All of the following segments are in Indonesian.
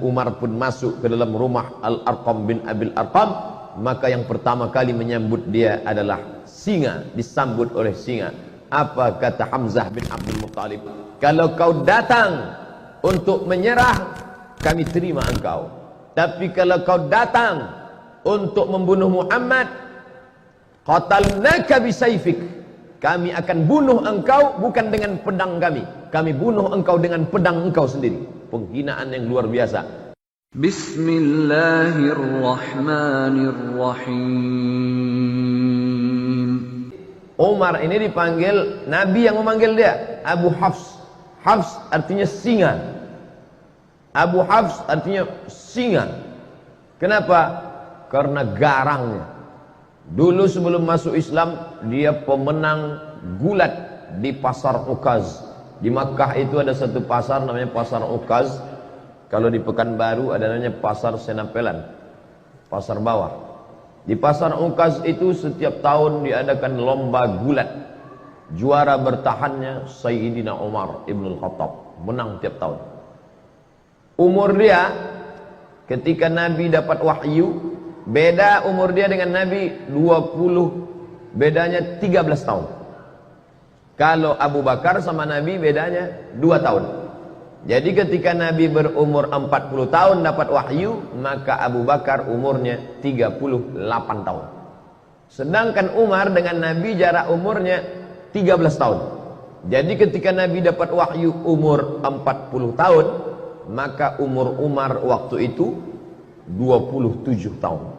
Umar pun masuk ke dalam rumah Al-Arqam bin Abil Arqam, maka yang pertama kali menyambut dia adalah singa, disambut oleh singa. Apa kata Hamzah bin Abdul Muttalib? Kalau kau datang untuk menyerah, kami terima engkau. Tapi kalau kau datang untuk membunuh Muhammad, qatalnaka bisayfik, kami akan bunuh engkau bukan dengan pedang kami, kami bunuh engkau dengan pedang engkau sendiri. Penghinaan yang luar biasa. Bismillahirrahmanirrahim. Umar ini dipanggil, Nabi yang memanggil dia Abu Hafs. Hafs artinya singa. Abu Hafs artinya singa. Kenapa? Karena garangnya. Dulu sebelum masuk Islam, dia pemenang gulat di pasar Ukaz. Di Makkah itu ada satu pasar namanya pasar Ukaz. Kalau di Pekanbaru ada namanya pasar Senapelan, pasar bawah. Di pasar Ukaz itu setiap tahun diadakan lomba gulat. Juara bertahannya Sayyidina Umar Ibn Khattab, menang tiap tahun. Umur dia ketika Nabi dapat wahyu, beda umur dia dengan Nabi 20, bedanya 13 tahun. Kalau Abu Bakar sama Nabi bedanya 2 tahun. Jadi ketika Nabi berumur 40 tahun dapat wahyu, maka Abu Bakar umurnya 38 tahun. Sedangkan Umar dengan Nabi jarak umurnya 13 tahun. Jadi ketika Nabi dapat wahyu umur 40 tahun, maka umur Umar waktu itu 27 tahun.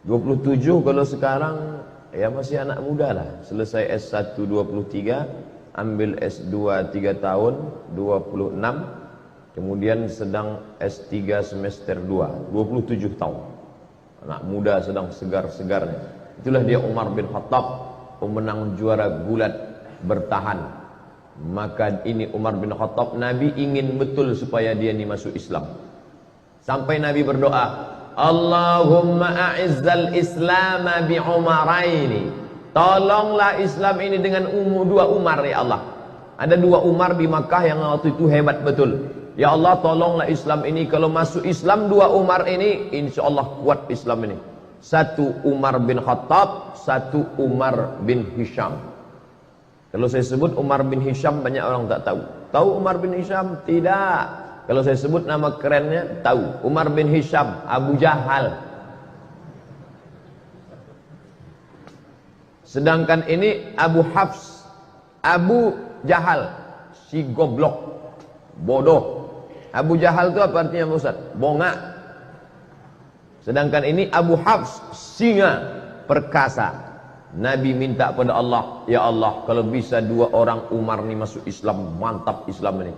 27 kalau sekarang ya masih anak muda lah. Selesai S1 23, ambil S2 3 tahun 26, kemudian sedang S3 semester 2 27 tahun. Anak muda sedang segar-segarnya. Itulah dia Umar bin Khattab, pemenang juara gulat bertahan. Maka ini Umar bin Khattab, Nabi ingin betul supaya dia ini masuk Islam. Sampai Nabi berdoa, Allahumma a'izzal Islam bi Umaraini. Tolonglah Islam ini dengan 2 Umar ya Allah. Ada 2 Umar di Makkah yang waktu itu hebat betul. Ya Allah, tolonglah Islam ini, kalau masuk Islam 2 Umar ini, insya Allah kuat Islam ini. 1 Umar bin Khattab, 1 Umar bin Hisham. Kalau saya sebut Umar bin Hisham banyak orang tak tahu. Tahu Umar bin Hisham? Tidak. Kalau saya sebut nama kerennya, tahu. Umar bin Hisham, Abu Jahal. Sedangkan ini Abu Hafs, Abu Jahal, si goblok, bodoh. Abu Jahal itu apa artinya Ustaz? Bongak. Sedangkan ini Abu Hafs, singa, perkasa. Nabi minta pada Allah, ya Allah, kalau bisa 2 orang Umar ini masuk Islam, mantap Islam ini.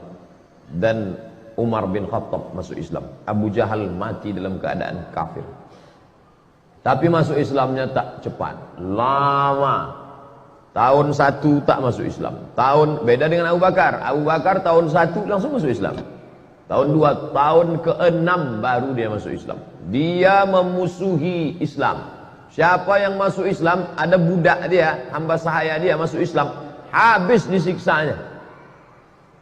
Dan Umar bin Khattab masuk Islam. Abu Jahal mati dalam keadaan kafir. Tapi masuk Islamnya tak cepat, lama. Tahun 1 tak masuk Islam. Beda dengan Abu Bakar. Abu Bakar tahun 1 langsung masuk Islam. Tahun 2, tahun ke-6 baru dia masuk Islam. Dia memusuhi Islam. Siapa yang masuk Islam, ada budak dia, hamba sahaya dia masuk Islam, habis disiksanya.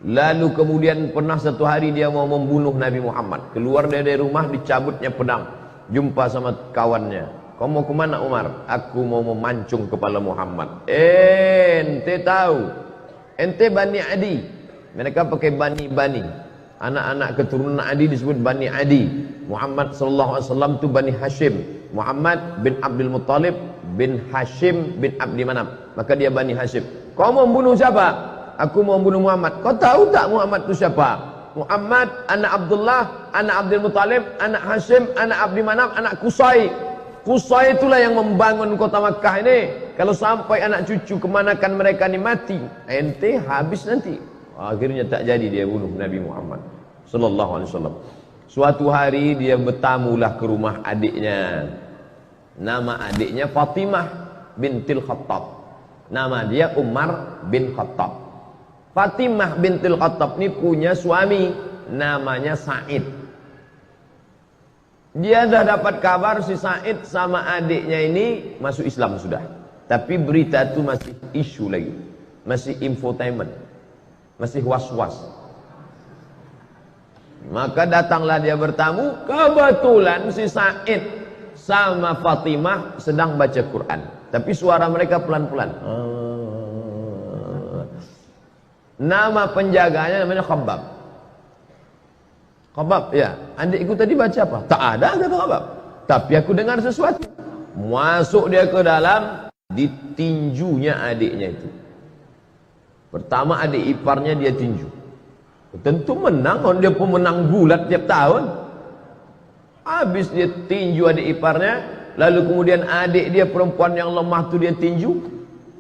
Lalu kemudian pernah satu hari dia mau membunuh Nabi Muhammad. Keluar dari rumah, dicabutnya pedang. Jumpa sama kawannya. Kau mau kemana Umar? Aku mau memancung kepala Muhammad. Ente tahu, ente Bani Adi. Mereka pakai Bani. Anak-anak keturunan Adi disebut Bani Adi. Muhammad SAW itu Bani Hashim. Muhammad bin Abdul Muttalib bin Hashim bin Abdi Manaf. Maka dia Bani Hashim. Kau mau membunuh siapa? Aku mau membunuh Muhammad. Kau tahu tak Muhammad itu siapa? Muhammad, anak Abdullah, anak Abdul Muttalib, anak Hashim, anak Abdi Manaf, anak Qusay. Qusay itulah yang membangun kota Makkah ini. Kalau sampai anak cucu kemanakan mereka ini mati, ente habis nanti. Akhirnya tak jadi dia bunuh Nabi Muhammad sallallahu alaihi wasallam. Suatu hari dia bertamulah ke rumah adiknya. Nama adiknya Fatimah bintil Khattab. Nama dia Umar bin Khattab. Fatimah bintil Khattab ini punya suami namanya Said. Dia dah dapat kabar si Said sama adiknya ini masuk Islam sudah. Tapi berita itu masih isu lagi. Masih infotainment. Masih was-was. Maka datanglah dia bertamu, kebetulan si Said sama Fatimah sedang baca Quran, tapi suara mereka pelan-pelan. Nama penjaganya namanya Khabbab. Khabbab, ya, adikku tadi baca apa? Tak ada, kata Khabbab. Tapi aku dengar sesuatu. Masuk dia ke dalam, ditinjunya adiknya itu. Pertama adik iparnya dia tinju. Tentu menang, dia pemenang gulat tiap tahun. Habis dia tinju adik iparnya, lalu kemudian adik dia perempuan yang lemah tu dia tinju.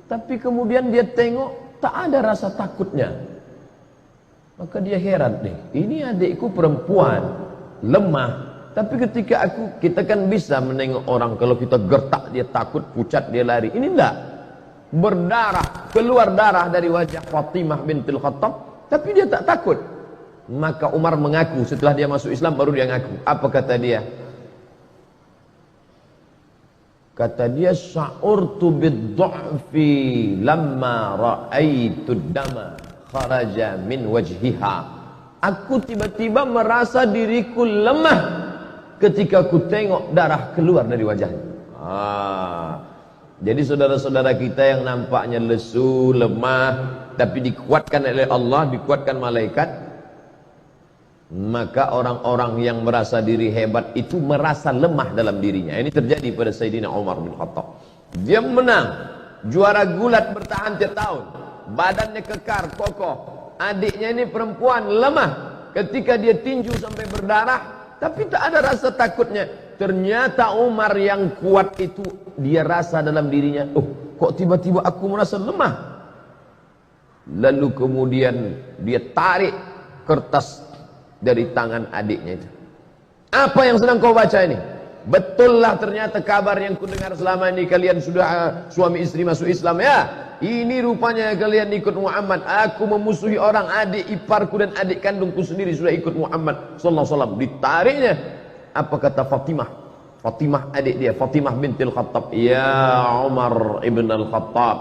Tapi kemudian dia tengok tak ada rasa takutnya. Maka dia heran nih, ini adikku perempuan lemah. Tapi ketika kita kan bisa menengok orang, kalau kita gertak dia takut, pucat dia lari. Ini enggak. Berdarah, keluar darah dari wajah Fatimah bintul Khattab, tapi dia tak takut. Maka Umar mengaku, setelah dia masuk Islam baru dia ngaku. Apa kata dia? Kata dia, sya'urtu bid-du'fi lamma ra'aitu dama kharaja min wajhiha. Aku tiba-tiba merasa diriku lemah ketika aku tengok darah keluar dari wajahnya. Jadi saudara-saudara kita yang nampaknya lesu, lemah, tapi dikuatkan oleh Allah, dikuatkan malaikat, maka orang-orang yang merasa diri hebat itu merasa lemah dalam dirinya. Ini terjadi pada Sayyidina Umar bin Khattab. Dia menang, juara gulat bertahan tiap tahun, badannya kekar, kokoh. Adiknya ini perempuan, lemah. Ketika dia tinju sampai berdarah, tapi tak ada rasa takutnya. Ternyata Umar yang kuat itu, dia rasa dalam dirinya, oh kok tiba-tiba aku merasa lemah. Lalu kemudian dia tarik kertas dari tangan adiknya itu. Apa yang sedang kau baca ini? Betullah ternyata kabar yang kudengar selama ini, kalian sudah suami istri masuk Islam ya. Ini rupanya kalian ikut Muhammad. Aku memusuhi orang, adik iparku dan adik kandungku sendiri sudah ikut Muhammad sallallahu alaihi wasallam. Ditariknya. Apa kata Fatimah? Fatimah adik dia, Fatimah bintil Khattab. Ya Umar ibn al-Khattab,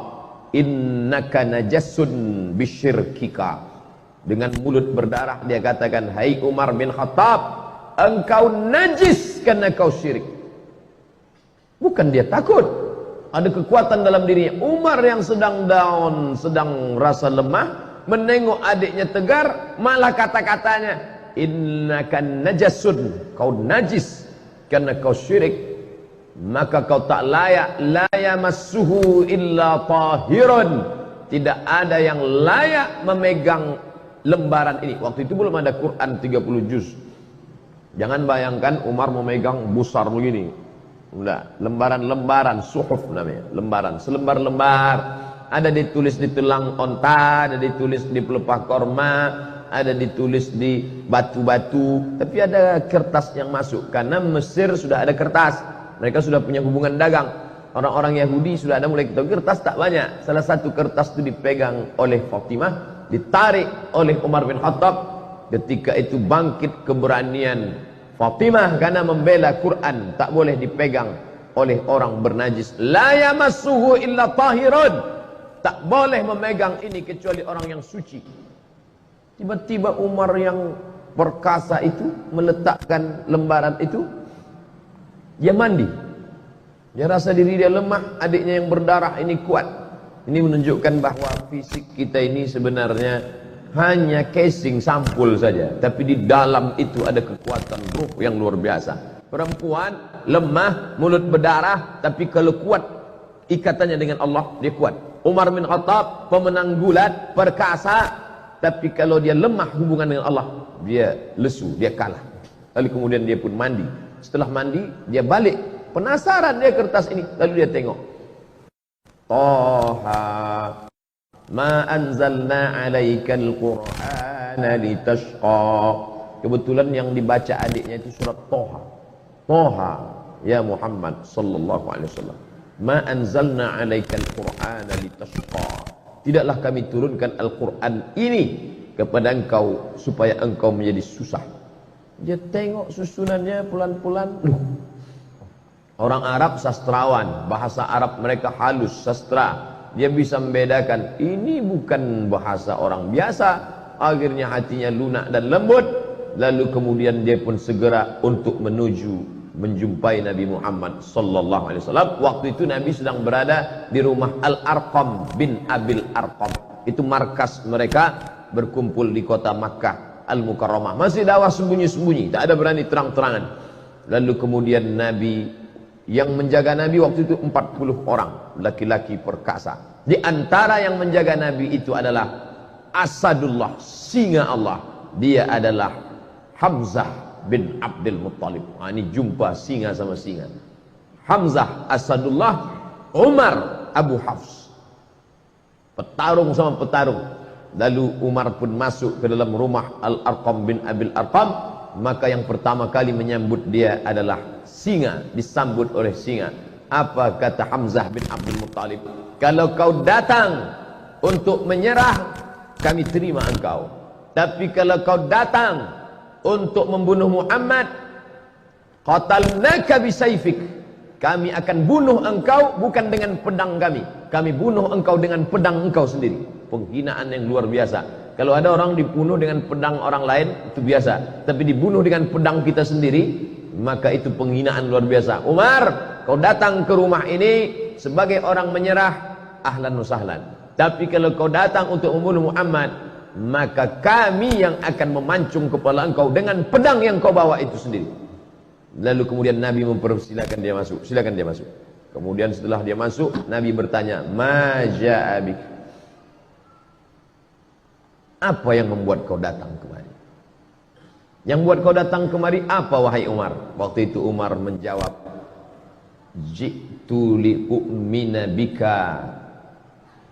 innaka najasun bisyirkika. Dengan mulut berdarah dia katakan, hai Umar bin Khattab, engkau najis karena kau syirik. Bukan dia takut, ada kekuatan dalam dirinya. Umar yang sedang down, sedang rasa lemah, menengok adiknya tegar, malah kata-katanya, innaka najasun, kau najis karena kau syirik, maka kau tak layak, la yamassuhu illa tahirun, tidak ada yang layak memegang lembaran ini. Waktu itu belum ada Quran 30 juz. Jangan bayangkan Umar memegang besar begini. Enggak, lembaran-lembaran, suhuf namanya, lembaran, selembar-lembar. Ada ditulis di tulang onta, ada ditulis di pelepah korma, ada ditulis di batu-batu. Tapi ada kertas yang masuk, karena Mesir sudah ada kertas. Mereka sudah punya hubungan dagang. Orang-orang Yahudi sudah ada mulai ketemu, kertas tak banyak. Salah satu kertas itu dipegang oleh Fatimah, ditarik oleh Umar bin Khattab. Ketika itu bangkit keberanian Fatimah karena membela Quran, tak boleh dipegang oleh orang bernajis. La yamassuhu illa tahirun, tak boleh memegang ini kecuali orang yang suci. Tiba-tiba Umar yang perkasa itu meletakkan lembaran itu, dia mandi. Dia rasa diri dia lemah, adiknya yang berdarah ini kuat. Ini menunjukkan bahwa fisik kita ini sebenarnya hanya casing, sampul saja, tapi di dalam itu ada kekuatan ruh yang luar biasa. Perempuan lemah, mulut berdarah, tapi kalau kuat ikatannya dengan Allah, dia kuat. Umar bin Khattab pemenang gulat, perkasa, tapi kalau dia lemah hubungan dengan Allah, dia lesu, dia kalah. Lalu kemudian dia pun mandi. Setelah mandi, dia balik, penasaran dia kertas ini, lalu dia tengok. Toha ma anzalna alaikal qur'ana litashqa. Kebetulan yang dibaca adiknya itu surat Toha. Toha ya Muhammad sallallahu alaihi wasallam, ma anzalna alaikal qur'ana litashqa. Tidaklah kami turunkan Al-Qur'an ini kepada engkau supaya engkau menjadi susah. Dia tengok susunannya pelan-pelan. Orang Arab sastrawan, bahasa Arab mereka halus, sastra. Dia bisa membedakan ini bukan bahasa orang biasa. Akhirnya hatinya lunak dan lembut. Lalu kemudian dia pun segera untuk menuju menjumpai Nabi Muhammad sallallahu alaihi wasallam. Waktu itu Nabi sedang berada di rumah Al-Arqam bin Abil Arqam. Itu markas mereka berkumpul di kota Makkah Al-Mukarramah. Masih dakwah sembunyi-sembunyi, tak ada berani terang-terangan. Lalu kemudian Nabi, yang menjaga Nabi waktu itu 40 orang laki-laki perkasa. Di antara yang menjaga Nabi itu adalah Asadullah, singa Allah. Dia adalah Hamzah bin Abdul Muttalib. Ini jumpa singa sama singa. Hamzah Asadullah, Umar Abu Hafs. Petarung sama petarung. Lalu Umar pun masuk ke dalam rumah Al-Arqam bin Abil Arqam. Maka yang pertama kali menyambut dia adalah singa, disambut oleh singa. Apa kata Hamzah bin Abdul Muttalib? Kalau kau datang untuk menyerah, kami terima engkau. Tapi kalau kau datang untuk membunuh Muhammad, qatalnaka bisayfik, kami akan bunuh engkau bukan dengan pedang kami. Kami bunuh engkau dengan pedang engkau sendiri. Penghinaan yang luar biasa. Kalau ada orang dibunuh dengan pedang orang lain, itu biasa. Tapi dibunuh dengan pedang kita sendiri, maka itu penghinaan luar biasa. Umar, kau datang ke rumah ini sebagai orang menyerah, ahlan wa sahlan. Tapi kalau kau datang untuk membunuh Muhammad, maka kami yang akan memancung kepala engkau dengan pedang yang kau bawa itu sendiri. Lalu kemudian Nabi mempersilakan dia masuk. Silakan dia masuk. Kemudian setelah dia masuk, Nabi bertanya, "Ma jaa bik?" Apa yang membuat kau datang kemari? Yang buat kau datang kemari apa, wahai Umar? Waktu itu Umar menjawab, "Ji'tu li'u'mina bika,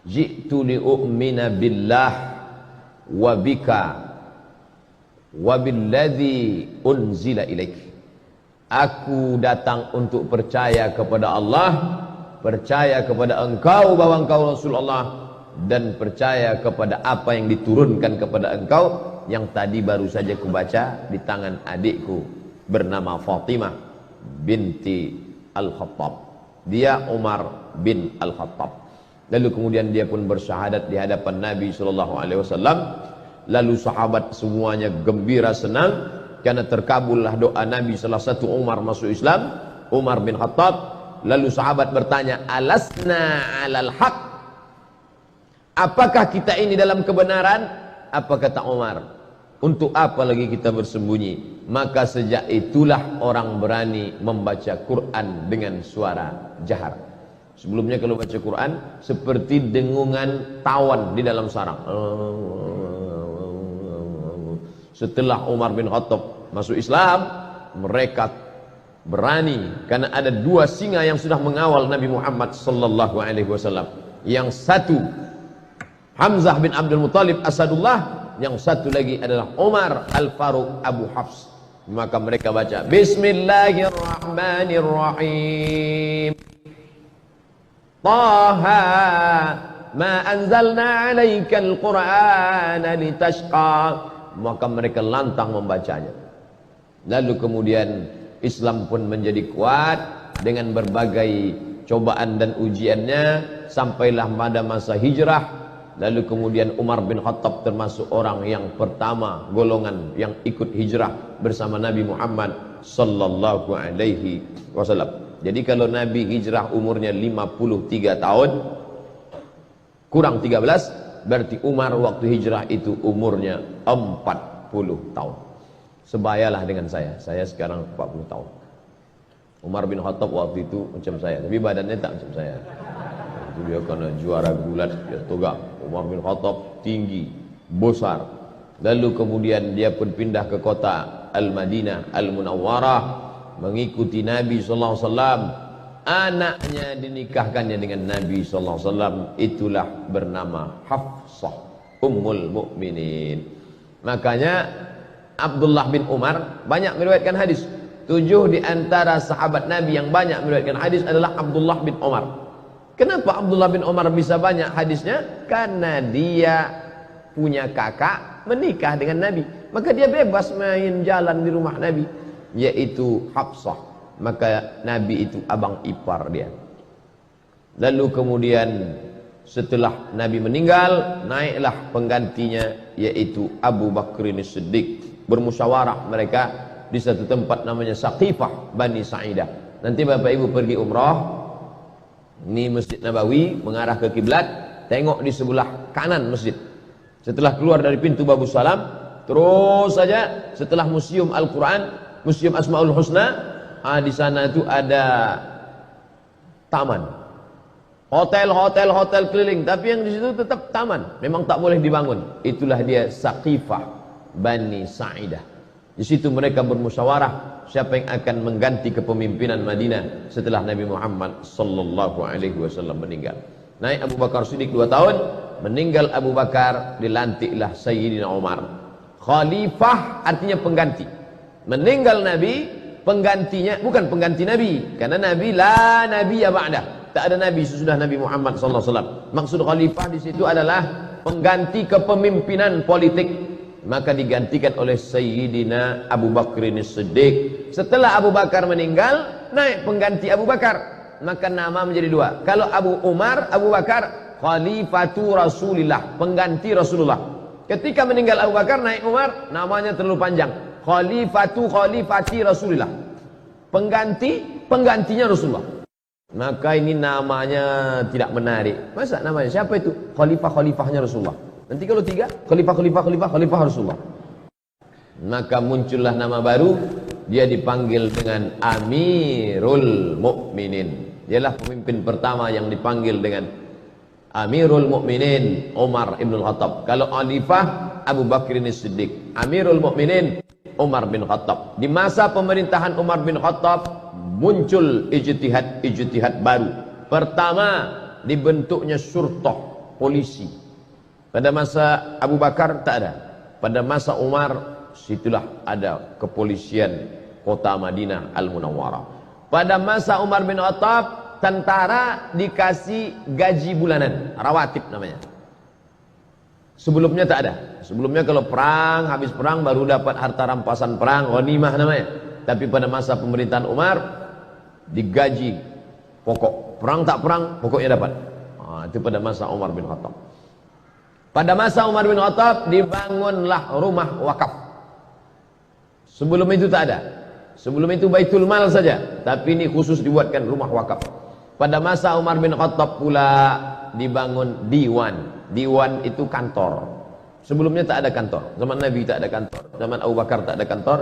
ji'tu li'u'mina billah wa bika wa billadzi unzila ilaik." Aku datang untuk percaya kepada Allah, percaya kepada engkau bahwa engkau Rasulullah, dan percaya kepada apa yang diturunkan kepada engkau, yang tadi baru saja kubaca di tangan adikku bernama Fatimah binti Al-Khattab. Dia Umar bin Al-Khattab. Lalu kemudian dia pun bersyahadat di hadapan Nabi SAW. Lalu sahabat semuanya gembira senang karena terkabullah doa Nabi. Salah satu Umar masuk Islam, Umar bin Khattab. Lalu sahabat bertanya, "Alasna alal haq?" Apakah kita ini dalam kebenaran? Apa kata Umar? Untuk apa lagi kita bersembunyi? Maka sejak itulah orang berani membaca Quran dengan suara jahar. Sebelumnya kalau baca Quran seperti dengungan tawon di dalam sarang. Setelah Umar bin Khattab masuk Islam, mereka berani karena ada dua singa yang sudah mengawal Nabi Muhammad sallallahu alaihi wasallam. Yang satu Hamzah bin Abdul Muttalib Asadullah, yang satu lagi adalah Umar Al-Faruq Abu Hafs. Maka mereka baca Bismillahirrahmanirrahim, Taha ma anzalna alaikal qur'ana litashqa. Maka mereka lantang membacanya. Lalu kemudian Islam pun menjadi kuat dengan berbagai cobaan dan ujiannya, sampailah pada masa hijrah. Lalu kemudian Umar bin Khattab termasuk orang yang pertama golongan yang ikut hijrah bersama Nabi Muhammad sallallahu alaihi wasallam. Jadi kalau Nabi hijrah umurnya 53 tahun kurang 13, berarti Umar waktu hijrah itu umurnya 40 tahun. Sebayalah dengan saya sekarang 40 tahun. Umar bin Khattab waktu itu macam saya, tapi badannya tak macam saya. Itu dia karena juara gulat, dia tegak. Umar bin Khattab tinggi, besar. Lalu kemudian dia pun pindah ke kota Al-Madinah Al-Munawwarah, mengikuti Nabi SAW. Anaknya dinikahkannya dengan Nabi SAW, itulah bernama Hafsah Ummul Mukminin. Makanya Abdullah bin Umar banyak meriwayatkan hadis. 7 di antara sahabat Nabi yang banyak meriwayatkan hadis adalah Abdullah bin Umar. Kenapa Abdullah bin Umar bisa banyak hadisnya? Karena dia punya kakak menikah dengan Nabi. Maka dia bebas main jalan di rumah Nabi, yaitu Hafsah. Maka Nabi itu abang ipar dia. Lalu kemudian setelah Nabi meninggal, naiklah penggantinya, yaitu Abu Bakr As-Siddiq bermusyawarah mereka di satu tempat namanya Saqifah Bani Sa'idah. Nanti Bapak Ibu pergi umrah, ini Masjid Nabawi mengarah ke kiblat, tengok di sebelah kanan masjid. Setelah keluar dari pintu Babus Salam, terus saja setelah Museum Al-Quran, Museum Asmaul Husna, di sana itu ada taman, hotel keliling, tapi yang di situ tetap taman, memang tak boleh dibangun. Itulah dia Saqifah Bani Sa'idah. Di situ mereka bermusyawarah siapa yang akan mengganti kepemimpinan Madinah setelah Nabi Muhammad sallallahu alaihi wasallam meninggal. Naik Abu Bakar Siddiq 2 tahun, meninggal Abu Bakar, dilantiklah Sayyidina Umar. Khalifah artinya pengganti. Meninggal Nabi, penggantinya bukan pengganti Nabi, karena Nabi la nabiyya ba'dah. Tak ada Nabi sesudah Nabi Muhammad sallallahu alaihi wasallam. Maksud khalifah di situ adalah pengganti kepemimpinan politik. Maka digantikan oleh Sayyidina Abu Bakr As-Siddiq. Setelah Abu Bakar meninggal, naik pengganti Abu Bakar. Maka nama menjadi dua. Kalau Abu Umar, Abu Bakar, Khalifatu Rasulillah, pengganti Rasulullah. Ketika meninggal Abu Bakar, naik Umar, namanya terlalu panjang. Khalifati Rasulillah, penggantinya Rasulullah. Maka ini namanya tidak menarik. Masa namanya siapa itu? Khalifahnya Rasulullah. Nanti kalau 3, khalifah Rasulullah. Maka muncullah nama baru, dia dipanggil dengan Amirul Mukminin. Dialah pemimpin pertama yang dipanggil dengan Amirul Mukminin, Umar ibn Khattab. Kalau khalifah, Abu Bakr As-Siddiq. Amirul Mukminin, Umar bin Khattab. Di masa pemerintahan Umar bin Khattab muncul ijtihad baru. Pertama, dibentuknya syurtah, polisi. Pada masa Abu Bakar tak ada. Pada masa Umar, situlah ada kepolisian kota Madinah Al-Munawwarah. Pada masa Umar bin Khattab, tentara dikasih gaji bulanan, rawatib namanya. Sebelumnya tak ada. Sebelumnya kalau perang, habis perang baru dapat harta rampasan perang, ghanimah namanya. Tapi pada masa pemerintahan Umar, digaji pokok. Perang tak perang, pokoknya dapat. Itu pada masa Umar bin Khattab. Pada masa Umar bin Khattab dibangunlah rumah wakaf. Sebelum itu tak ada. Sebelum itu Baitul Mal saja, tapi ini khusus dibuatkan rumah wakaf. Pada masa Umar bin Khattab pula dibangun diwan. Diwan itu kantor. Sebelumnya tak ada kantor. Zaman Nabi tak ada kantor. Zaman Abu Bakar tak ada kantor.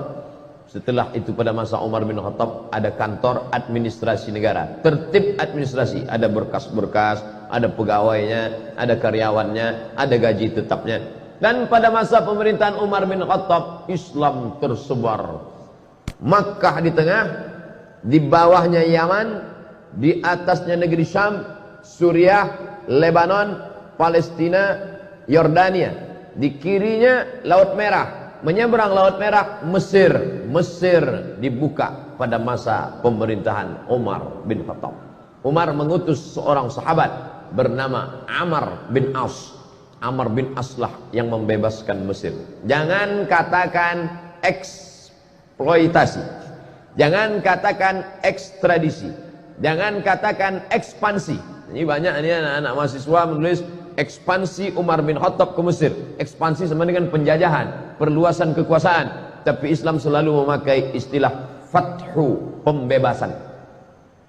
Setelah itu pada masa Umar bin Khattab ada kantor administrasi negara, tertib administrasi, ada berkas-berkas, ada pegawainya, ada karyawannya, ada gaji tetapnya. Dan pada masa pemerintahan Umar bin Khattab, Islam tersebar. Makkah di tengah, di bawahnya Yaman, di atasnya negeri Syam, Suriah, Lebanon, Palestina, Yordania. Di kirinya Laut Merah. Menyeberang Laut Merah, Mesir. Mesir dibuka pada masa pemerintahan Umar bin Khattab. Umar mengutus seorang sahabat bernama Amr bin As. Amr bin As lah yang membebaskan Mesir. Jangan katakan eksploitasi, jangan katakan ekstradisi, jangan katakan ekspansi. Ini banyak ini anak-anak mahasiswa menulis ekspansi Umar bin Khattab ke Mesir. Ekspansi sama dengan penjajahan, perluasan kekuasaan. Tapi Islam selalu memakai istilah fathu, pembebasan.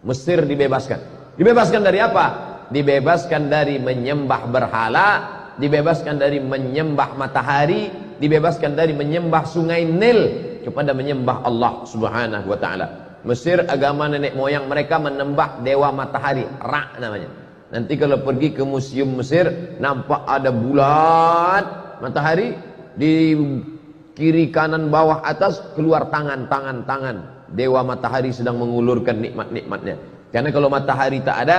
Mesir dibebaskan. Dibebaskan dari apa? Dibebaskan dari menyembah berhala, dibebaskan dari menyembah matahari, dibebaskan dari menyembah sungai Nil kepada menyembah Allah Subhanahu wa taala. Mesir agama nenek moyang mereka menyembah dewa matahari, Ra namanya. Nanti kalau pergi ke museum Mesir, nampak ada bulat matahari, di kiri kanan bawah atas keluar tangan dewa matahari sedang mengulurkan nikmat-nikmatnya. Karena kalau matahari tak ada,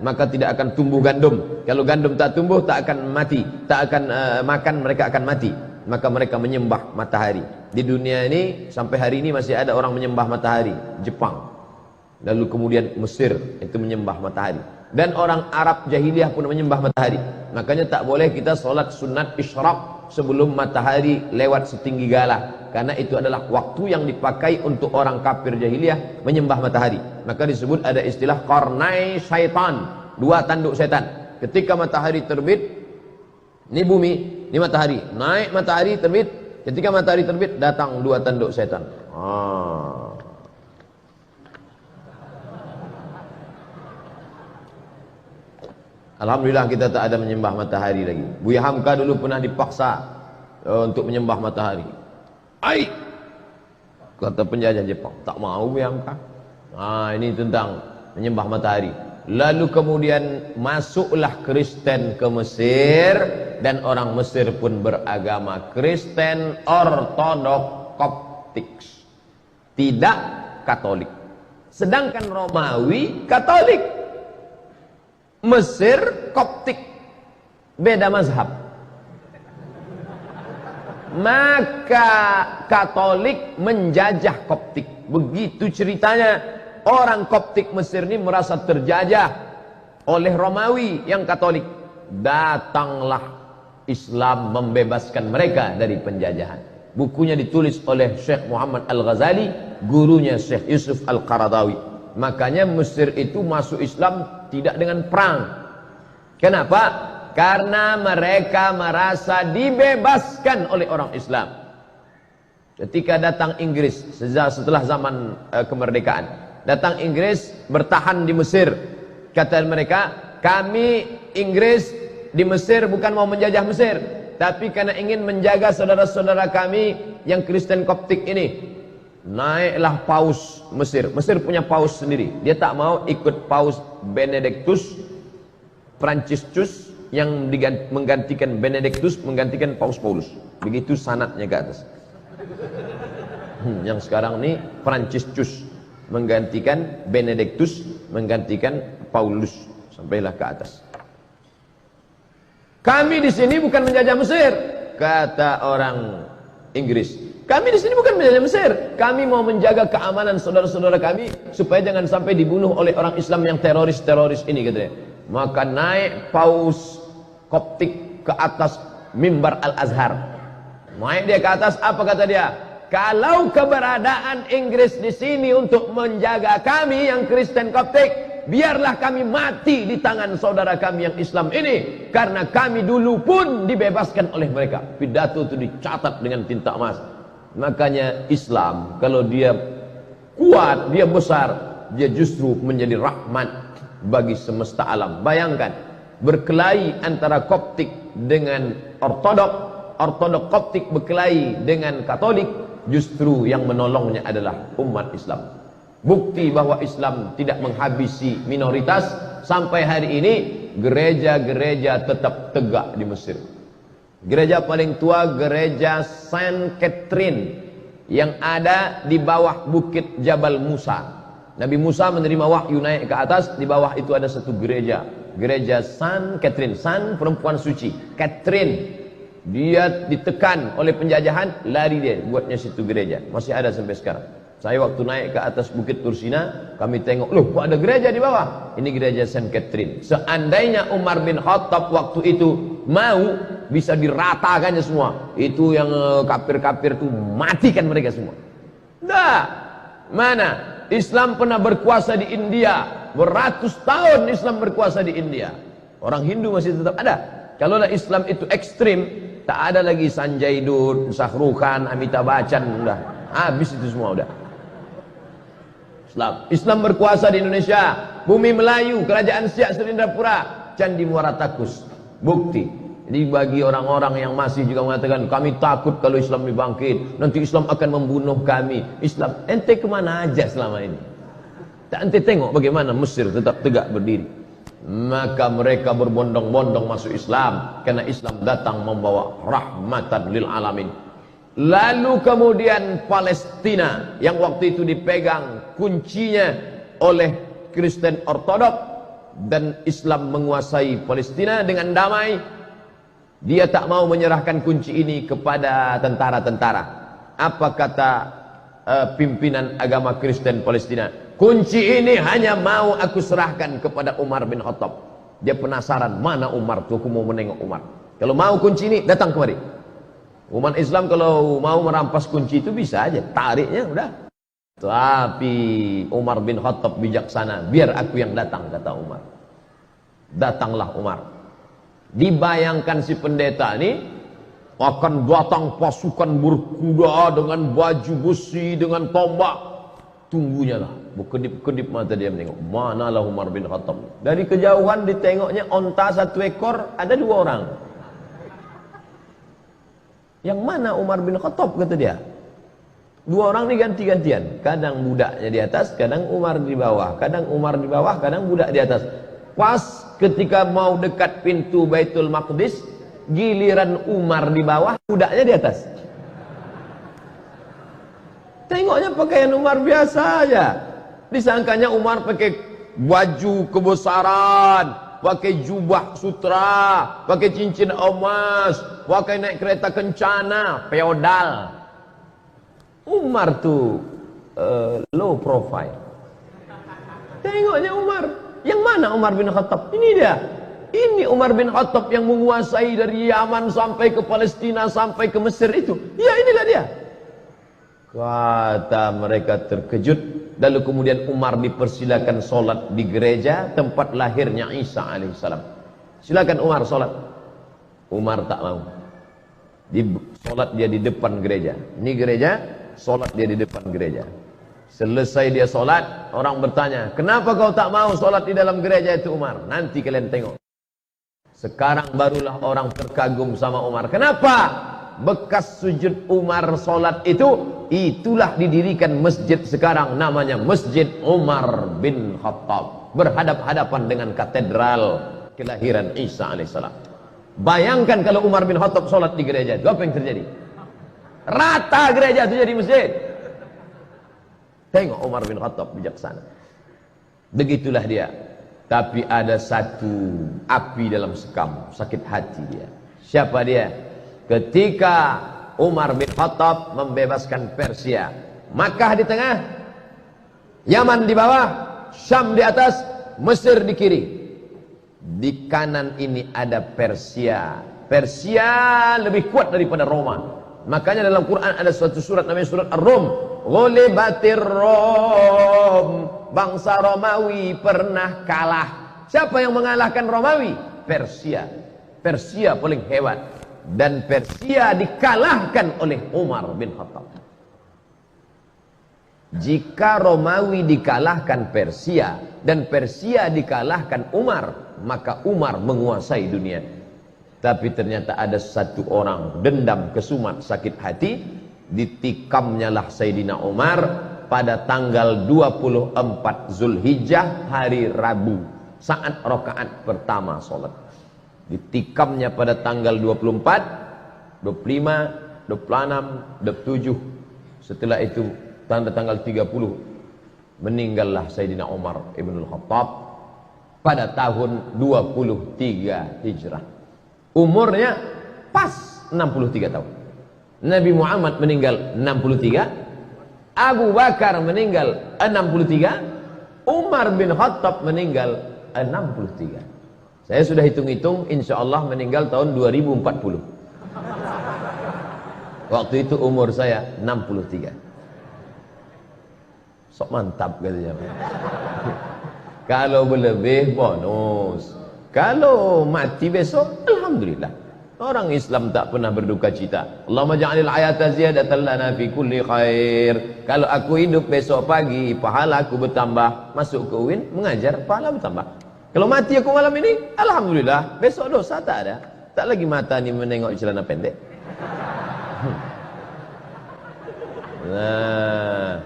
maka tidak akan tumbuh gandum. Kalau gandum tak tumbuh, tak akan mati, tak akan makan, mereka akan mati. Maka mereka menyembah matahari. Di dunia ini sampai hari ini masih ada orang menyembah matahari. Jepang, lalu kemudian Mesir itu menyembah matahari. Dan orang Arab jahiliyah pun menyembah matahari. Makanya tak boleh kita sholat sunat isyraq sebelum matahari lewat setinggi galah, karena itu adalah waktu yang dipakai untuk orang kafir jahiliyah menyembah matahari. Maka disebut ada istilah qarnai syaitan, dua tanduk setan. Ketika matahari terbit, ini bumi, ini matahari, naik matahari terbit, Ketika matahari terbit, datang 2 tanduk setan. Alhamdulillah kita tak ada menyembah matahari lagi. Buya Hamka dulu pernah dipaksa untuk menyembah matahari. Ai, kata penjajah Jepang, tak mau Buya Hamka. Ini tentang menyembah matahari. Lalu kemudian masuklah Kristen ke Mesir, dan orang Mesir pun beragama Kristen Ortodok Koptik, tidak Katolik. Sedangkan Romawi Katolik, Mesir Koptik, beda mazhab. Maka Katolik menjajah Koptik. Begitu ceritanya. Orang Koptik Mesir ini merasa terjajah oleh Romawi yang Katolik. Datanglah Islam membebaskan mereka dari penjajahan. Bukunya ditulis oleh Syekh Muhammad Al-Ghazali, gurunya Syekh Yusuf Al-Qaradawi. Makanya Mesir itu masuk Islam tidak dengan perang. Kenapa? Karena mereka merasa dibebaskan oleh orang Islam. Ketika datang Inggris setelah zaman kemerdekaan, datang Inggris bertahan di Mesir. Kata mereka, kami Inggris di Mesir bukan mau menjajah Mesir, tapi karena ingin menjaga saudara-saudara kami yang Kristen Koptik ini. Naiklah paus Mesir. Mesir punya paus sendiri. Dia tak mau ikut paus Benedictus Franciscus yang menggantikan Benedictus, menggantikan paus Paulus. Begitu sanadnya ke atas. Yang sekarang ini Franciscus menggantikan Benedictus, menggantikan Paulus, sampailah ke atas. Kami di sini bukan menjajah Mesir, kata orang Inggris. Kami di sini bukan menjajah Mesir. Kami mau menjaga keamanan saudara-saudara kami supaya jangan sampai dibunuh oleh orang Islam yang teroris-teroris ini, katanya. Maka naik paus Koptik ke atas mimbar Al-Azhar. Naik dia ke atas, apa kata dia? Kalau keberadaan Inggris di sini untuk menjaga kami yang Kristen Koptik, biarlah kami mati di tangan saudara kami yang Islam ini, karena kami dulu pun dibebaskan oleh mereka. Pidato itu dicatat dengan tinta emas. Makanya Islam kalau dia kuat, dia besar, dia justru menjadi rahmat bagi semesta alam. Bayangkan berkelahi antara Koptik dengan Ortodok, Ortodok Koptik berkelahi dengan Katolik, justru yang menolongnya adalah umat Islam. Bukti bahwa Islam tidak menghabisi minoritas. Sampai hari ini gereja-gereja tetap tegak di Mesir. Gereja paling tua gereja Saint Catherine yang ada di bawah bukit Jabal Musa. Nabi Musa menerima wahyu naik ke atas, di bawah itu ada satu gereja, gereja Saint Catherine, Saint perempuan suci, Catherine. Dia ditekan oleh penjajahan, lari dia buatnya situ gereja, masih ada sampai sekarang. Saya waktu naik ke atas bukit Tursina, kami tengok, loh kok ada gereja di bawah? Ini gereja Saint Catherine. Seandainya Umar bin Khattab waktu itu mau, bisa diratakannya semua. Itu yang kafir-kafir itu matikan mereka semua. Dah, mana? Islam pernah berkuasa di India, beratus tahun Islam berkuasa di India. Orang Hindu masih tetap ada. Kalau Islam itu ekstrim, tak ada lagi Sanjay Dutt, Shahrukh Khan, Amitabh Bachchan, udah habis itu semua udah. Islam berkuasa di Indonesia, bumi Melayu, kerajaan Siak Serindrapura, Candi Muara Takus. Bukti. Jadi bagi orang-orang yang masih juga mengatakan kami takut kalau Islam dibangkit, nanti Islam akan membunuh kami. Islam, ente kemana aja selama ini? Tak ente tengok bagaimana Mesir tetap tegak berdiri. Maka mereka berbondong-bondong masuk Islam karena Islam datang membawa rahmatan lil alamin. Lalu kemudian Palestina yang waktu itu dipegang kuncinya oleh Kristen Ortodok dan Islam menguasai Palestina dengan damai. Dia tak mau menyerahkan kunci ini kepada tentara-tentara. Apa kata pimpinan agama Kristen Palestina? Kunci ini hanya mau aku serahkan kepada Umar bin Khattab. Dia penasaran mana Umar tuh, aku mau menengok Umar. Kalau mau kunci ini datang kemari. Umat Islam kalau mau merampas kunci itu bisa aja, tariknya udah. Tapi Umar bin Khattab bijaksana, biar aku yang datang, kata Umar. Datanglah Umar. Dibayangkan si pendeta ini akan datang pasukan berkuda dengan baju besi, dengan tombak. Tunggunya lah, berkedip-kedip mata dia menengok. Manalah Umar bin Khattab. Dari kejauhan ditengoknya onta satu ekor, ada 2 orang. Yang mana Umar bin Khattab, kata dia? 2 orang ini ganti-gantian. Kadang budaknya di atas, kadang Umar di bawah. Kadang Umar di bawah, kadang budak di atas. Pas ketika mau dekat pintu Baitul Maqdis, giliran Umar di bawah, budaknya di atas. Tengoknya pakaian Umar biasa aja. Disangkanya Umar pakai baju kebesaran, pakai jubah sutra, pakai cincin emas, pakai naik kereta kencana, feodal. Umar tuh low profile. Tengoknya Umar. Yang mana Umar bin Khattab? Ini dia. Ini Umar bin Khattab yang menguasai dari Yaman sampai ke Palestina, sampai ke Mesir itu. Ya, inilah dia. Kata mereka terkejut. Lalu kemudian Umar dipersilakan solat di gereja tempat lahirnya Isa alaihissalam. Silakan Umar solat. Umar tak mau. Solat dia di depan gereja. Ini gereja, solat dia di depan gereja. Selesai dia solat, orang bertanya, kenapa kau tak mau solat di dalam gereja itu Umar? Nanti kalian tengok. Sekarang barulah orang terkagum sama Umar. Kenapa? Bekas sujud Umar solat itu, itulah didirikan masjid sekarang, namanya Masjid Umar bin Khattab, berhadap-hadapan dengan katedral kelahiran Isa alaihissalam. Bayangkan kalau Umar bin Khattab solat di gereja itu, apa yang terjadi? Rata gereja itu jadi masjid. Tengok Umar bin Khattab bijaksana. Begitulah dia. Tapi ada satu api dalam sekam, sakit hati dia. Siapa dia? Ketika Umar bin Khattab membebaskan Persia, Makkah di tengah, Yaman di bawah, Syam di atas, Mesir di kiri. Di kanan ini ada Persia. Persia lebih kuat daripada Roma. Makanya dalam Quran ada suatu surat namanya surat Ar-Rum. Ghulibatir Rom. Bangsa Romawi pernah kalah. Siapa yang mengalahkan Romawi? Persia. Persia paling hebat. Dan Persia dikalahkan oleh Umar bin Khattab. Jika Romawi dikalahkan Persia dan Persia dikalahkan Umar, maka Umar menguasai dunia. Tapi ternyata ada satu orang dendam, kesumat, sakit hati, ditikamnya lah Sayyidina Umar pada tanggal 24 Zulhijjah, hari Rabu, saat rakaat pertama solat. Ditikamnya pada tanggal 24, 25, 26, 27. Setelah itu tanggal 30 meninggallah Sayyidina Umar Ibnul Khattab pada tahun 23 Hijrah. Umurnya pas 63 tahun. Nabi Muhammad meninggal 63, Abu Bakar meninggal 63, Umar bin Khattab meninggal 63. Saya sudah hitung-hitung, insya Allah meninggal tahun 2040. Waktu itu umur saya 63. Sok mantap katanya. Kalau berlebih bonus. Kalau mati besok, alhamdulillah. Orang Islam tak pernah berduka cita. Allahumma ja'alil hayata ziyadatan lana fi kulli khair. Kalau aku hidup besok pagi, pahala aku bertambah. Masuk ke UIN, mengajar, pahala bertambah. Kalau mati aku malam ini, alhamdulillah. Besok dosa tak ada. Tak lagi mata ni menengok celana pendek. Nah,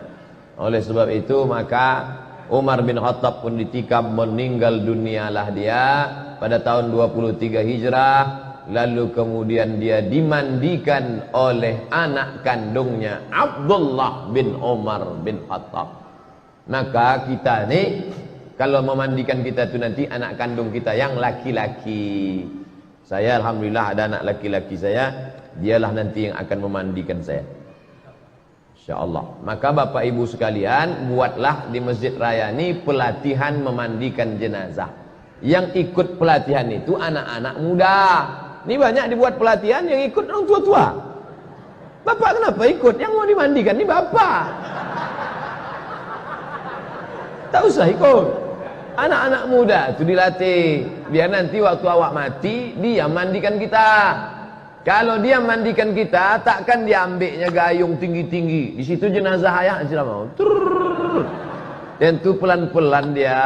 oleh sebab itu maka Umar bin Khattab pun ditikam, meninggal dunialah dia pada tahun 23 Hijrah. Lalu kemudian dia dimandikan oleh anak kandungnya Abdullah bin Umar bin Khattab. Maka kita ni kalau memandikan kita tu nanti anak kandung kita yang laki-laki. Saya alhamdulillah ada anak laki-laki saya, dialah nanti yang akan memandikan saya, InsyaAllah. Maka Bapak Ibu sekalian, buatlah di Masjid Raya ini pelatihan memandikan jenazah. Yang ikut pelatihan itu anak-anak muda. Ini banyak dibuat pelatihan yang ikut orang tua-tua. Bapak kenapa ikut? Yang mau dimandikan ini bapak. Tak usah ikut. Anak-anak muda itu dilatih. Biar nanti waktu awak mati, dia mandikan kita. Kalau dia mandikan kita, takkan dia ambilnya gayung tinggi-tinggi. Di situ jenazah ayah sudah mau. Tentu pelan-pelan dia,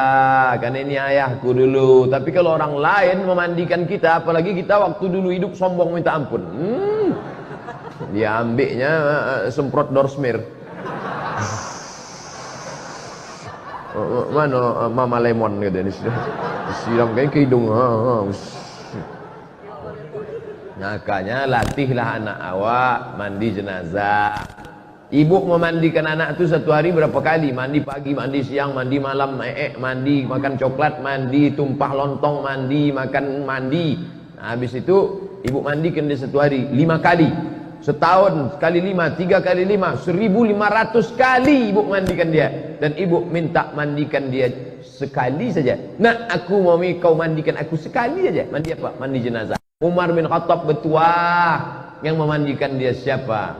karena ini ayahku dulu. Tapi kalau orang lain memandikan kita, apalagi kita waktu dulu hidup sombong minta ampun. Dia ambilnya semprot dorsmir. Mana Mama Lemon katanya disiram kayak ke hidung. Makanya latihlah anak awak mandi jenazah. Ibu memandikan anak itu satu hari berapa kali? Mandi pagi, mandi siang, mandi malam, mandi, makan coklat, mandi, tumpah lontong, mandi, makan, mandi. Nah, habis itu ibu mandikan dia satu hari 5 kali. Setahun kali 5, 3 kali 5, 1500 kali ibu mandikan dia. Dan ibu minta mandikan dia sekali saja. Nah, aku mau kau mandikan aku sekali saja. Mandi apa? Mandi jenazah. Umar bin Khattab bertuah, yang memandikan dia siapa?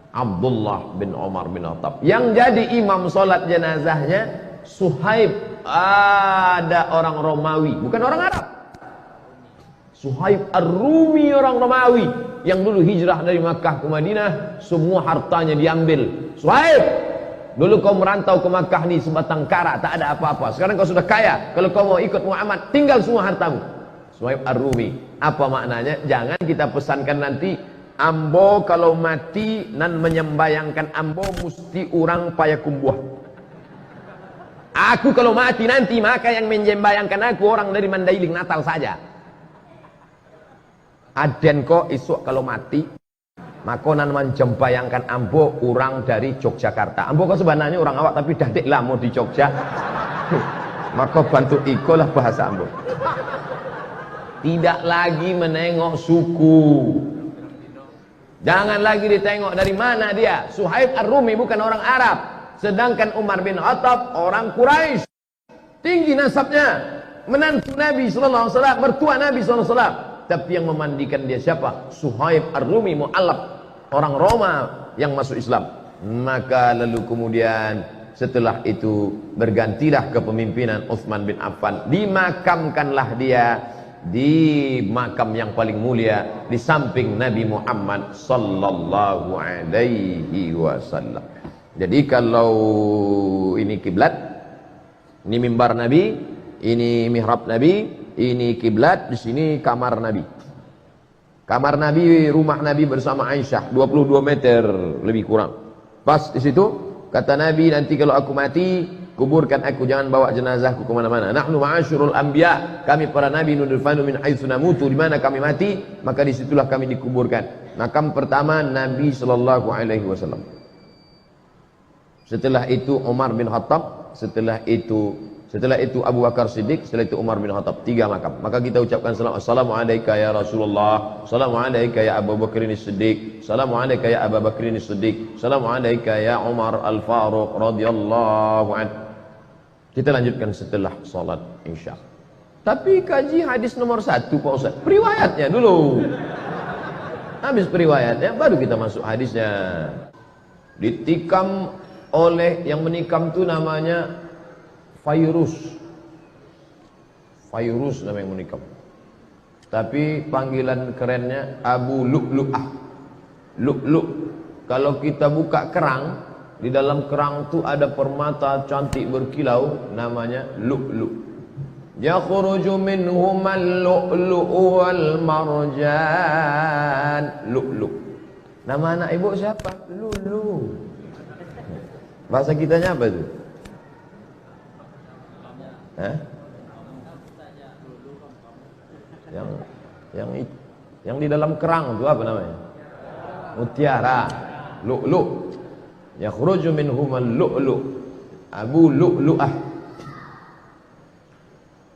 Abdullah bin Umar bin Khattab. Yang jadi imam solat jenazahnya Suhaib. Ada orang Romawi, bukan orang Arab. Suhaib Ar-Rumi, orang Romawi yang dulu hijrah dari Makkah ke Madinah, semua hartanya diambil. Suhaib, dulu kau merantau ke Makkah nih sebatang kara, tak ada apa-apa. Sekarang kau sudah kaya, kalau kau mau ikut Muhammad, tinggal semua hartamu. Suhaib Ar-Rumi. Apa maknanya? Jangan kita pesankan nanti ambo kalau mati nan menyembayangkan ambo mesti orang payakumbuh. Aku kalau mati nanti maka yang menyembayangkan aku orang dari Mandailing Natal saja. Aden kok isuk kalau mati maka nan menyembayangkan ambo orang dari Yogyakarta. Ambo kok sebenarnya orang awak tapi dadik lama di Jogja. Maka bantu ikolah bahasa ambo. Tidak lagi menengok suku. Jangan lagi ditengok dari mana dia. Suhaib Ar-Rumi bukan orang Arab. Sedangkan Umar bin Khattab orang Quraisy. Tinggi nasabnya. Menantu Nabi SAW, mertua Nabi SAW. Tapi yang memandikan dia siapa? Suhaib Ar-Rumi mu'allab. Orang Roma yang masuk Islam. Maka lalu kemudian setelah itu bergantilah kepemimpinan Utsman bin Affan. Dimakamkanlah dia di makam yang paling mulia di samping Nabi Muhammad sallallahu alaihi wasallam. Jadi kalau ini kiblat, ini mimbar Nabi, ini mihrab Nabi, ini kiblat, di sini kamar Nabi. Kamar Nabi, rumah Nabi bersama Aisyah 22 meter lebih kurang. Pas di situ kata Nabi, nanti kalau aku mati kuburkan aku, jangan bawa jenazahku kemana-mana. Nahnu ma'asyurul anbiya, kami para nabi nudfanu min haitsu namutu, di mana kami mati maka disitulah kami dikuburkan. Makam pertama Nabi sallallahu alaihi wasallam. Setelah itu Umar bin Khattab, setelah itu Abu Bakar Siddiq, setelah itu Umar bin Khattab. 3 makam. Maka kita ucapkan salam, assalamu alayka ya Rasulullah, assalamu alayka ya Abu Bakar Siddiq, assalamu alayka ya Abu Bakar Siddiq, assalamu alayka ya Umar Al-Faruq radhiyallahu anhu. Kita lanjutkan setelah salat Isya. Tapi kaji hadis nomor 1 Pak Ustaz, periwayatnya dulu. Habis periwayatnya baru kita masuk hadisnya. Ditikam oleh yang menikam itu namanya Fayrus. Fayrus nama yang menikam. Tapi panggilan kerennya Abu Lu'lu'ah. Lu'lu'. Kalau kita buka kerang, di dalam kerang itu ada permata cantik berkilau, namanya lu'lu'. Yakhruju minhumal lu'lu'u wal marjan. Lu'lu'. Nama anak ibu siapa? Lulu. Bahasa kitanya apa itu? Hah? Yang di dalam kerang itu apa namanya? Mutiara. Lu'lu'. Yakhruju minhumal lu'lu'. Abu Lu'lu'ah.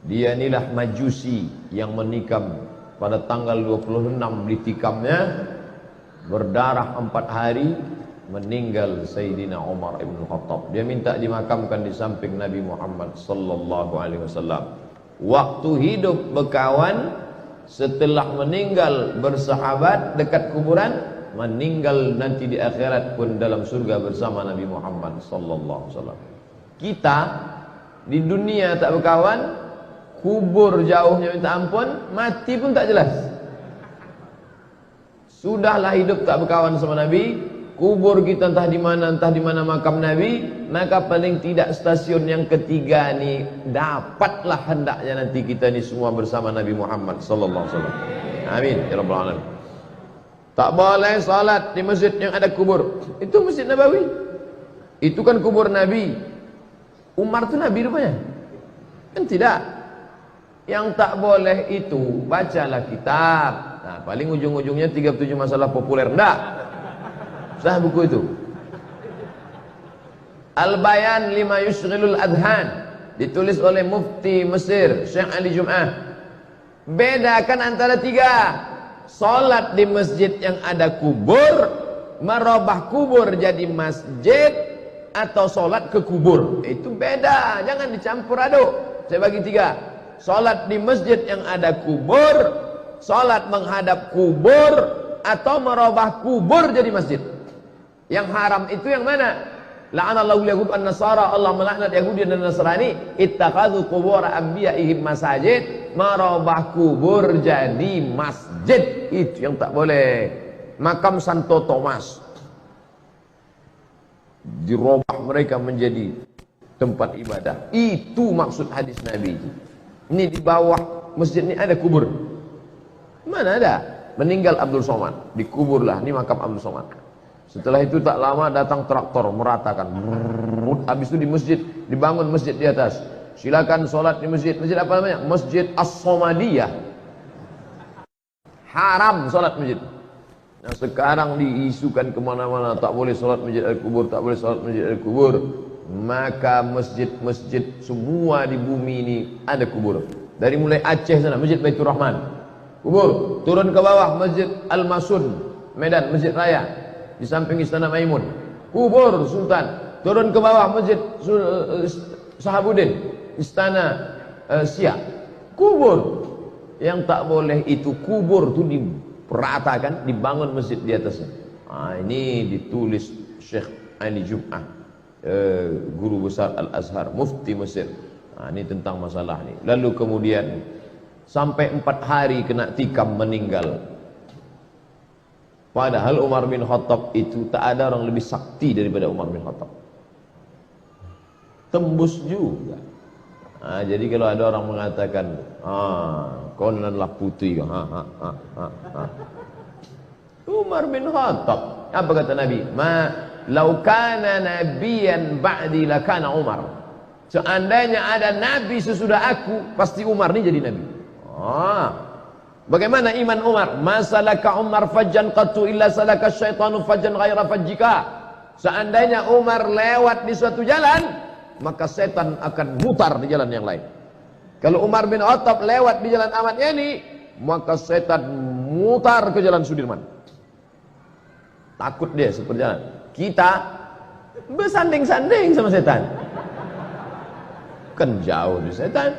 Dia inilah Majusi yang menikam pada tanggal 26 ditikamnya, berdarah 4 hari, meninggal Sayyidina Umar ibn Khattab. Dia minta dimakamkan di samping Nabi Muhammad sallallahu alaihi wasallam. Waktu hidup berkawan, setelah meninggal bersahabat dekat kuburan, meninggal nanti di akhirat pun dalam surga bersama Nabi Muhammad sallallahu alaihi wasallam. Kita di dunia tak berkawan, kubur jauhnya minta ampun, mati pun tak jelas. Sudahlah hidup tak berkawan sama Nabi, kubur kita entah di mana makam Nabi, maka paling tidak stasiun yang ketiga ni dapatlah hendaknya nanti kita ni semua bersama Nabi Muhammad sallallahu alaihi wasallam. Amin ya rabbal alamin. Tak boleh salat di masjid yang ada kubur. Itu Masjid Nabawi. Itu kan kubur Nabi. Umar tu Nabi rupanya. Kan tidak. Yang tak boleh itu bacalah kitab. Nah, paling ujung-ujungnya 37 masalah populer. Enggak. Sah buku itu. Al-Bayan lima yushghilul adhan, ditulis oleh Mufti Mesir Syekh Ali Jum'ah. Bedakan antara tiga. Salat di masjid yang ada kubur, merubah kubur jadi masjid, atau salat ke kubur. Itu beda, jangan dicampur aduk. Saya bagi tiga. Salat di masjid yang ada kubur, salat menghadap kubur, atau merubah kubur jadi masjid. Yang haram itu yang mana? La'anallahu yahud an-nasara, Allah melaknat Yahudi dan Nasrani, ittakhadhu qubur anbiya'ihim masajid, merubah kubur jadi masjid. Itu yang tak boleh. Makam Santo Thomas dirubah mereka menjadi tempat ibadah. Itu maksud hadis Nabi. Ini di bawah masjid ini ada kubur. Mana ada? Meninggal Abdul Somad, dikuburlah. Ini makam Abdul Somad. Setelah itu tak lama datang traktor meratakan. Habis itu di masjid dibangun masjid di atas. Silakan sholat di masjid. Masjid apa namanya? Masjid As-Somadiyah. Haram sholat masjid. Nah, sekarang diisukan kemana-mana, tak boleh sholat masjid al-kubur, tak boleh sholat masjid al-kubur. Maka masjid-masjid semua di bumi ini ada kubur. Dari mulai Aceh sana, Masjid Baitur Rahman, kubur. Turun ke bawah, Masjid Al-Masun, Medan, Masjid Raya. Di samping Istana Maimun, kubur Sultan. Turun ke bawah, Masjid Sahabuddin, Istana Siak, kubur. Yang tak boleh itu kubur itu diperatakan, dibangun masjid di atasnya. Ini ditulis Syekh Ali Jum'ah, guru besar Al-Azhar, Mufti Mesir. Ini tentang masalah ini. Lalu kemudian sampai 4 hari kena tikam meninggal. Padahal Umar bin Khattab itu tak ada orang lebih sakti daripada Umar bin Khattab. Tembus juga. Jadi kalau ada orang mengatakan, kononlah putih, Umar bin Khattab. Apa kata Nabi? Lau kana nabiyan ba'di lakana Umar. Seandainya ada nabi sesudah aku, pasti Umar ini jadi nabi. Bagaimana iman Umar? Masalaka Umar fajjan qattu illa salaka syaitanu fajjan ghaira fajjika. Seandainya Umar lewat di suatu jalan, maka setan akan mutar di jalan yang lain. Kalau Umar bin Khattab lewat di jalan Ahmad Yani, maka setan mutar ke jalan Sudirman. Takut dia seperjalan. Kita bersanding-sanding sama setan. Kan jauh dari setan.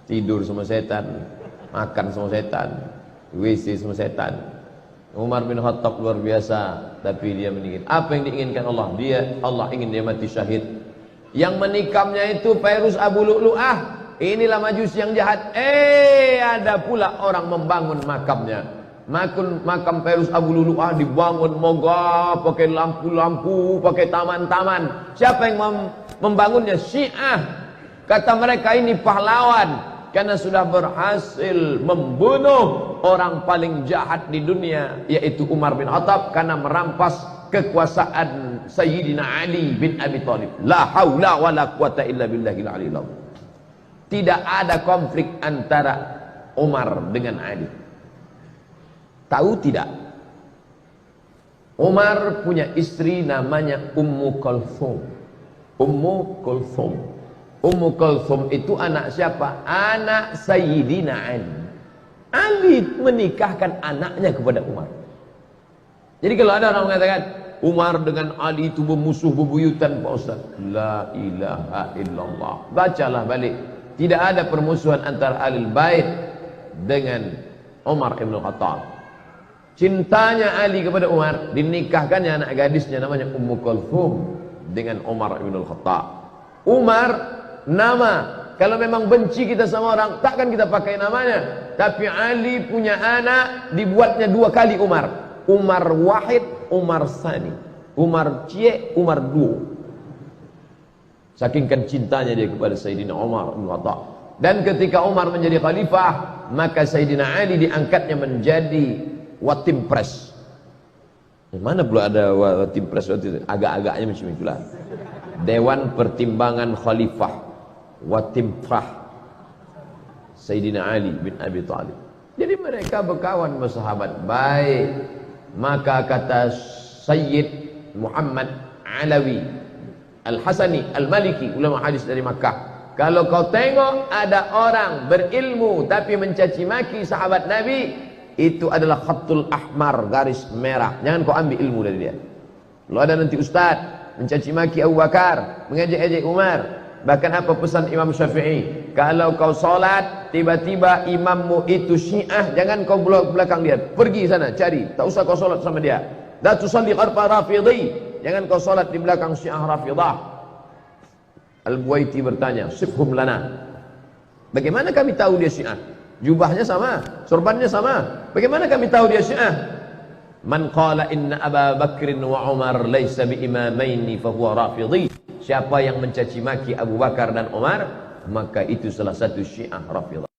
Tidur sama setan, makan sama setan, WC sama setan. Umar bin Khattab luar biasa, tapi dia meninggal. Apa yang diinginkan Allah? Allah ingin dia mati syahid. Yang menikamnya itu Fairuz Abu Lu'lu'ah. Inilah Majusi yang jahat. Ada pula orang membangun makamnya. Makam Fairuz Abu Lu'lu'ah dibangun mogah, pakai lampu-lampu, pakai taman-taman. Siapa yang membangunnya? Syiah. Kata mereka ini pahlawan, karena sudah berhasil membunuh orang paling jahat di dunia, yaitu Umar bin Khattab, karena merampas kekuasaan Sayyidina Ali bin Abi Thalib. La haula wa la quwata illa billahil aliyil azim. Tidak ada konflik antara Umar dengan Ali. Tahu tidak? Umar punya istri namanya Ummu Kulthum. Ummu Kulthum. Ummu Kulthum itu anak siapa? Anak Sayyidina Ali. Ali menikahkan anaknya kepada Umar. Jadi kalau ada orang mengatakan Umar dengan Ali itu bermusuh bebuyutan, Pak Ustaz, la ilaha illallah. Bacalah balik. Tidak ada permusuhan antara Ahlul Bait dengan Umar Ibn Khattab. Cintanya Ali kepada Umar, dinikahkannya anak gadisnya namanya Ummu Kulthum dengan Umar Ibn Khattab. Umar nama, kalau memang benci kita sama orang, takkan kita pakai namanya. Tapi Ali punya anak, dibuatnya 2 kali Umar. Umar Wahid, Umar Sani. Umar Cie, Umar Duo. Saking kan cintanya dia kepada Sayyidina Umar bin Khattab. Dan ketika Umar menjadi khalifah, maka Sayyidina Ali diangkatnya menjadi Watim Pres. Mana pula ada Watim Pres waktu itu? Agak-agaknya macam itulah. Dewan Pertimbangan Khalifah Watim Prah Sayyidina Ali bin Abi Thalib. Jadi mereka berkawan bersahabat baik. Maka kata Sayyid Muhammad Alawi Al-Hasani Al-Maliki, ulama hadis dari Makkah, kalau kau tengok ada orang berilmu tapi mencaci maki sahabat Nabi, itu adalah khatul ahmar, garis merah. Jangan kau ambil ilmu dari dia. Kalau ada nanti ustaz mencaci maki Abu Bakar, mengejek-ejek Umar, bahkan apa pesan Imam Syafi'i, kalau kau solat tiba-tiba imammu itu Syiah, jangan kau belakang dia, pergi sana cari, tak usah kau solat sama dia. La tusalli khalfa rafidhi, jangan kau solat di belakang Syiah Rafidah. Al-Buaiti bertanya, sifhum lana, bagaimana kami tahu dia Syiah? Jubahnya sama, sorbannya sama, bagaimana kami tahu dia Syiah? Man qala inna Aba Bakrin wa Umar laysa bi imamaini fahuwa rafidhi. Siapa yang mencaci maki Abu Bakar dan Umar, maka itu salah satu Syiah Rafidah.